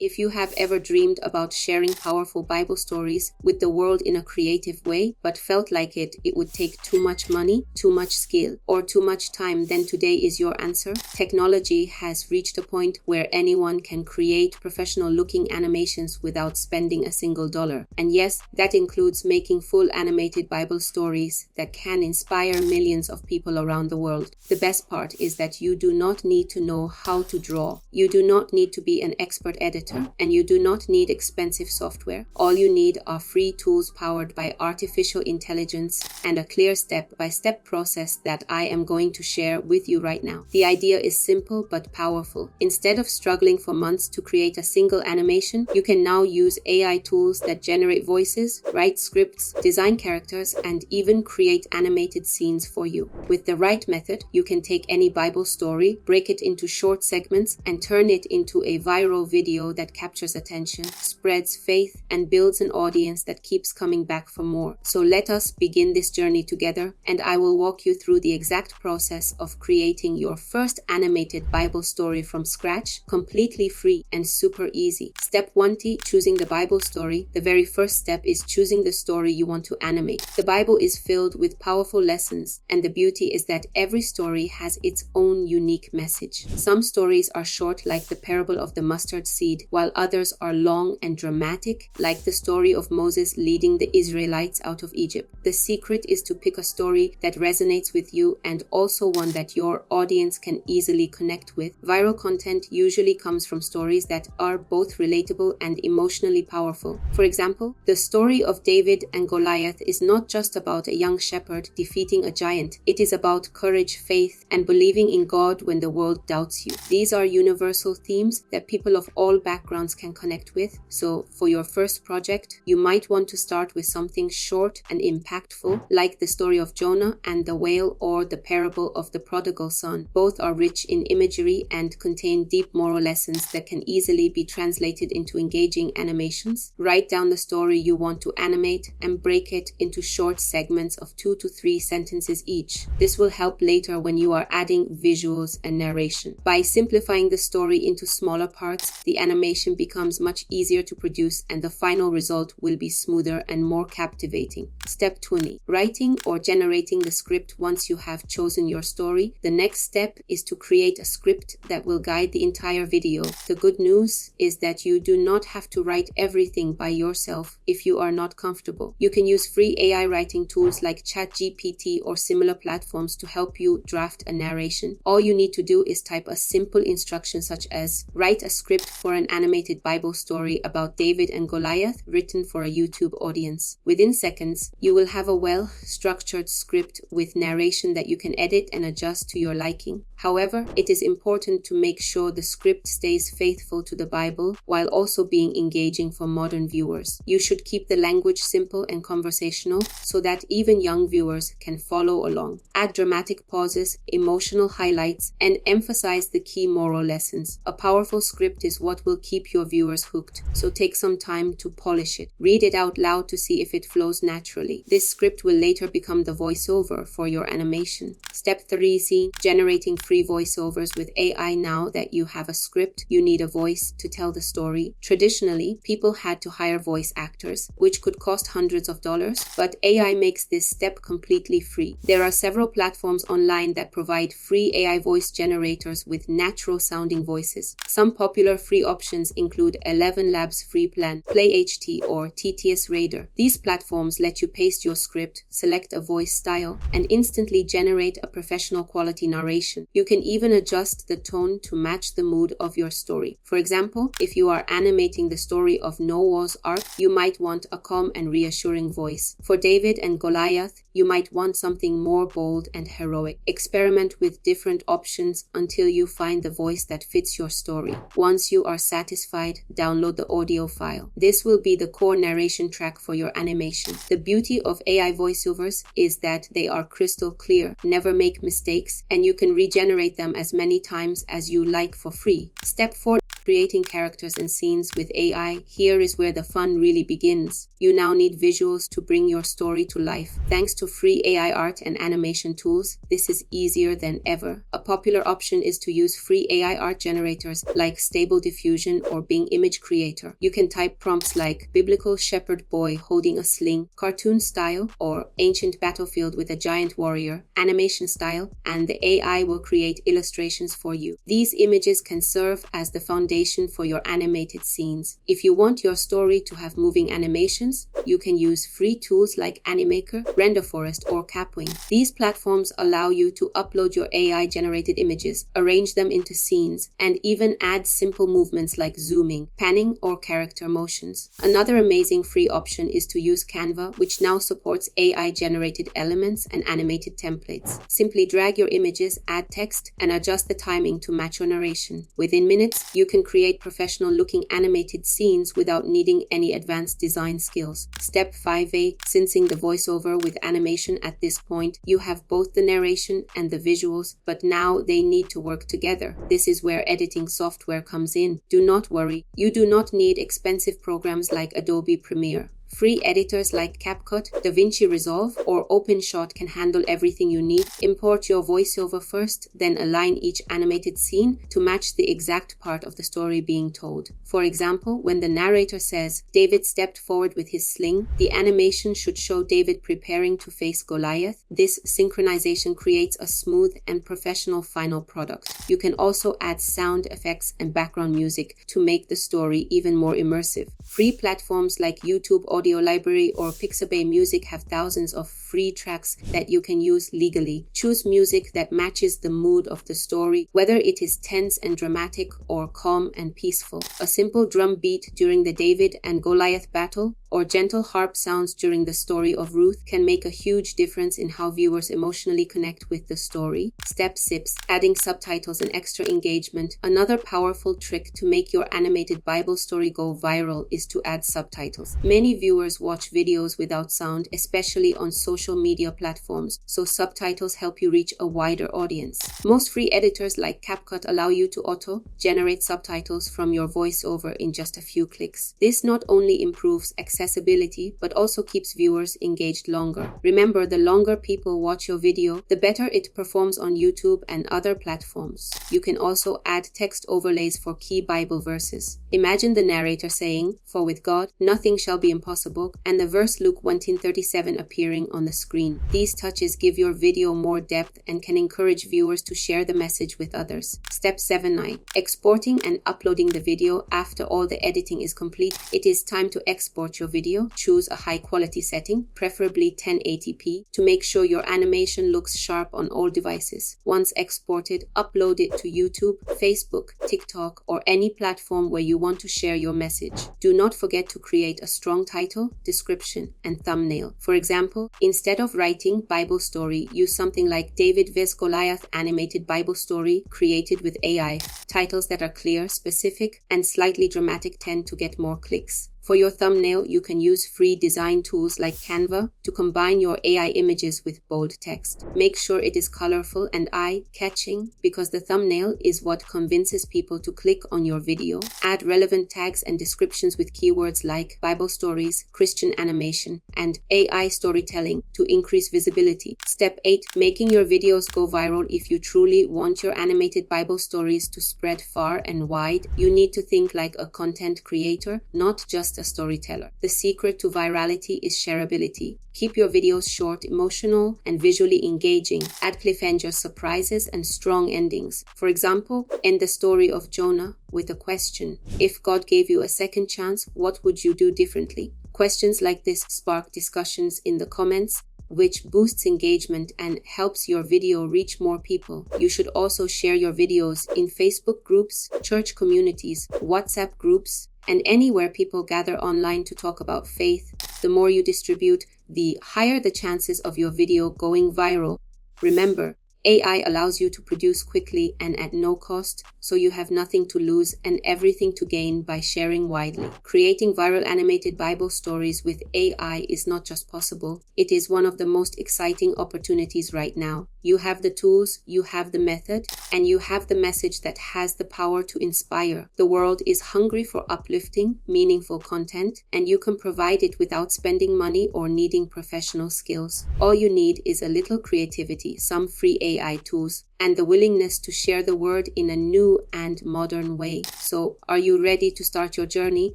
If you have ever dreamed about sharing powerful Bible stories with the world in a creative way, but felt like it would take too much money, too much skill, or too much time, then today is your answer. Technology has reached a point where anyone can create professional-looking animations without spending a single dollar. And yes, that includes making full animated Bible stories that can inspire millions of people around the world. The best part is that you do not need to know how to draw. You do not need to be an expert editor. And you do not need expensive software. All you need are free tools powered by artificial intelligence and a clear step-by-step process that I am going to share with you right now. The idea is simple but powerful. Instead of struggling for months to create a single animation, you can now use AI tools that generate voices, write scripts, design characters, and even create animated scenes for you. With the right method, you can take any Bible story, break it into short segments, and turn it into a viral video that captures attention, spreads faith, and builds an audience that keeps coming back for more. So let us begin this journey together, and I will walk you through the exact process of creating your first animated Bible story from scratch, completely free and super easy. Step 1, choosing the Bible story. The very first step is choosing the story you want to animate. The Bible is filled with powerful lessons, and the beauty is that every story has its own unique message. Some stories are short, like the parable of the mustard seed, while others are long and dramatic, like the story of Moses leading the Israelites out of Egypt. The secret is to pick a story that resonates with you and also one that your audience can easily connect with. Viral content usually comes from stories that are both relatable and emotionally powerful. For example, the story of David and Goliath is not just about a young shepherd defeating a giant. It is about courage, faith, and believing in God when the world doubts you. These are universal themes that people of all backgrounds can connect with. So for your first project, you might want to start with something short and impactful, like the story of Jonah and the whale or the parable of the prodigal son. Both are rich in imagery and contain deep moral lessons that can easily be translated into engaging animations. Write down the story you want to animate and break it into short segments of 2 to 3 sentences each. This will help later when you are adding visuals and narration. By simplifying the story into smaller parts, the animation becomes much easier to produce and the final result will be smoother and more captivating. Step 20. Writing or generating the script. Once you have chosen your story, the next step is to create a script that will guide the entire video. The good news is that you do not have to write everything by yourself if you are not comfortable. You can use free AI writing tools like ChatGPT or similar platforms to help you draft a narration. All you need to do is type a simple instruction such as write a script for an animated Bible story about David and Goliath written for a YouTube audience. Within seconds, you will have a well-structured script with narration that you can edit and adjust to your liking. However, it is important to make sure the script stays faithful to the Bible while also being engaging for modern viewers. You should keep the language simple and conversational so that even young viewers can follow along. Add dramatic pauses, emotional highlights, and emphasize the key moral lessons. A powerful script is what will keep your viewers hooked, so take some time to polish it. Read it out loud to see if it flows naturally. This script will later become the voiceover for your animation. Step 3, generating free voiceovers with AI. Now that you have a script, you need a voice to tell the story. Traditionally, people had to hire voice actors, which could cost hundreds of dollars, but AI makes this step completely free. There are several platforms online that provide free AI voice generators with natural-sounding voices. Some popular free options include 11 Labs free plan, PlayHT, or TTS Raider. These platforms let you paste your script, select a voice style, and instantly generate a professional quality narration. You can even adjust the tone to match the mood of your story. For example, if you are animating the story of Noah's Ark, you might want a calm and reassuring voice. For David and Goliath, you might want something more bold and heroic. Experiment with different options until you find the voice that fits your story. Once you are satisfied, download the audio file. This will be the core narration track for your animation. The beauty of AI voiceovers is that they are crystal clear, never make mistakes, and you can regenerate them as many times as you like for free. Step 4. creating characters and scenes with AI, here is where the fun really begins. You now need visuals to bring your story to life. Thanks to free AI art and animation tools, this is easier than ever. A popular option is to use free AI art generators like Stable Diffusion or Bing Image Creator. You can type prompts like biblical shepherd boy holding a sling, cartoon style, or ancient battlefield with a giant warrior, animation style, and the AI will create illustrations for you. These images can serve as the foundation for your animated scenes. If you want your story to have moving animations, you can use free tools like Animaker, RenderForest, or Capwing. These platforms allow you to upload your AI-generated images, arrange them into scenes, and even add simple movements like zooming, panning, or character motions. Another amazing free option is to use Canva, which now supports AI-generated elements and animated templates. Simply drag your images, add text, and adjust the timing to match your narration. Within minutes, you can create professional-looking animated scenes without needing any advanced design skills. Step 5a, syncing the voiceover with animation. At this point, you have both the narration and the visuals, but now they need to work together. This is where editing software comes in. Do not worry, you do not need expensive programs like Adobe Premiere. Free editors like CapCut, DaVinci Resolve, or OpenShot can handle everything you need. Import your voiceover first, then align each animated scene to match the exact part of the story being told. For example, when the narrator says, "David stepped forward with his sling," the animation should show David preparing to face Goliath. This synchronization creates a smooth and professional final product. You can also add sound effects and background music to make the story even more immersive. Free platforms like YouTube Audio Library or Pixabay Music have thousands of free tracks that you can use legally. Choose music that matches the mood of the story, whether it is tense and dramatic or calm and peaceful. A simple drum beat during the David and Goliath battle or gentle harp sounds during the story of Ruth can make a huge difference in how viewers emotionally connect with the story. Step 6. Adding subtitles and extra engagement. Another powerful trick to make your animated Bible story go viral is to add subtitles. Many viewers watch videos without sound, especially on social media platforms, so subtitles help you reach a wider audience. Most free editors like CapCut allow you to auto-generate subtitles from your voiceover in just a few clicks. This not only improves accessibility, but also keeps viewers engaged longer. Remember, the longer people watch your video, the better it performs on YouTube and other platforms. You can also add text overlays for key Bible verses. Imagine the narrator saying, "For with God, nothing shall be impossible," and the verse Luke 1:37 appearing on the screen. These touches give your video more depth and can encourage viewers to share the message with others. Step 7. Exporting and uploading the video. After all the editing is complete, it is time to export your video. Choose a high quality setting, preferably 1080p, to make sure your animation looks sharp on all devices. Once exported, upload it to YouTube, Facebook, TikTok, or any platform where you want to share your message. Do not forget to create a strong title, description, and thumbnail. For example, instead of writing Bible story, use something like David vs. Goliath animated Bible story created with AI. Titles that are clear, specific, and slightly dramatic tend to get more clicks. For your thumbnail, you can use free design tools like Canva to combine your AI images with bold text. Make sure it is colorful and eye-catching because the thumbnail is what convinces people to click on your video. Add relevant tags and descriptions with keywords like Bible stories, Christian animation, and AI storytelling to increase visibility. Step 8. Making your videos go viral. If you truly want your animated Bible stories to spread far and wide, you need to think like a content creator, not just a storyteller. The secret to virality is shareability. Keep your videos short, emotional, and visually engaging. Add cliffhanger surprises and strong endings. For example, end the story of Jonah with a question. If God gave you a second chance, what would you do differently? Questions like this spark discussions in the comments, which boosts engagement and helps your video reach more people. You should also share your videos in Facebook groups, church communities, WhatsApp groups, and anywhere people gather online to talk about faith. The more you distribute, the higher the chances of your video going viral. Remember, AI allows you to produce quickly and at no cost, so you have nothing to lose and everything to gain by sharing widely. Creating viral animated Bible stories with AI is not just possible, it is one of the most exciting opportunities right now. You have the tools, you have the method, and you have the message that has the power to inspire. The world is hungry for uplifting, meaningful content, and you can provide it without spending money or needing professional skills. All you need is a little creativity, some free AI tools, and the willingness to share the word in a new and modern way. So, are you ready to start your journey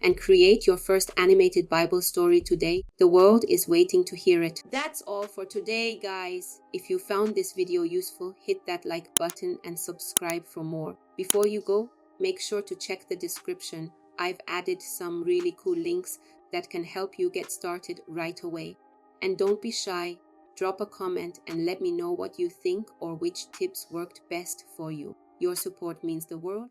and create your first animated Bible story today? The world is waiting to hear it. That's all for today, guys. If you found this video useful, hit that like button and subscribe for more. Before you go, make sure to check the description. I've added some really cool links that can help you get started right away. And don't be shy. Drop a comment and let me know what you think or which tips worked best for you. Your support means the world.